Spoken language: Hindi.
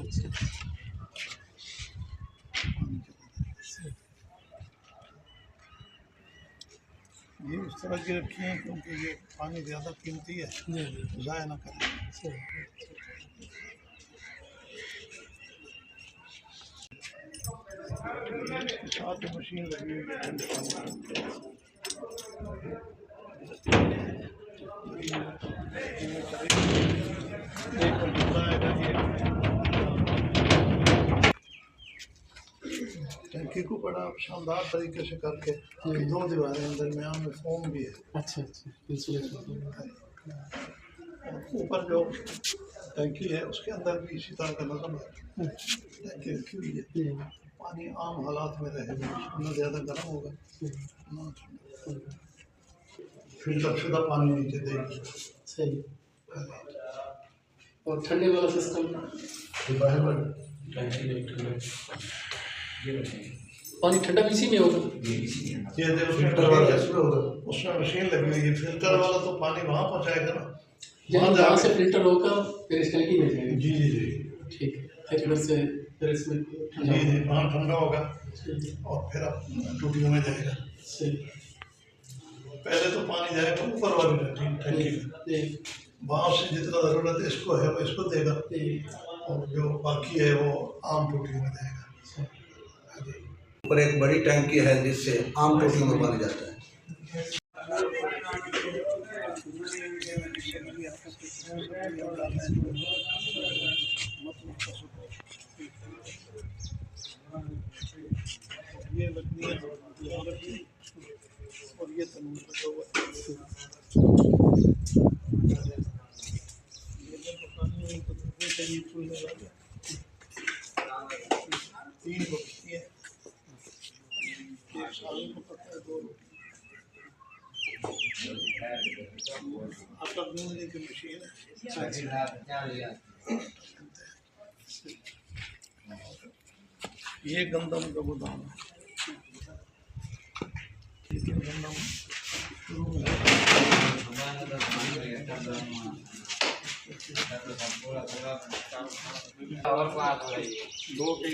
ये इस तरह की रखी हैं क्योंकि ये पानी ज़्यादा कीमती है, ज़ाया ना करें। इसके साथ मशीन लगी हुई है ठंडे पानी एक बंदा आएगा ये टंकी को बड़ा शानदार तरीके से करके दो दीवारें अंदर में में फोम भी है। अच्छा ऊपर जो टंकी है उसके अंदर भी इसी तरह का नजम है। टंकी रखी हुई है, पानी आम हालात में रहेगा, ना ज़्यादा गर्म होगा ना ठंडा, फिल्टर शुदा पानी नीचे देगी। सही। और ठंडे वाला सिस्टम पानी ठंडा भी इसी में होगा। ये देखो फिल्टर वाला उसमें मशीन लगी हुई है, फिल्टर वाला तो पानी वहाँ पहुँचाएगा ना, जहाँ से फिल्टर होगा फिर इस टंकी में जाएगा। जी जी जी ठीक है, फिर इधर से फिर इसमें जी जी वहाँ ठंडा होगा और फिर आप टूटियों में जाएगा। पहले तो पानी जाएगा ऊपर वाली टंकी में, वहाँ से जितना ज़रूरत है इसको है वो इसको देगा और जो बाकी है वो आम टूटियों में जाएगा। ऊपर एक बड़ी टंकी है जिससे आम टोटी में पानी जाता है। ये लकड़ियाँ और ये तनूर लगा हुआ तीन रोटी है, को पड़ता है 2 रोटी। आटा गूंदने की मशीन है। ये गंदम का गोदाम है, लेकिन गंदम शुरू में 2 के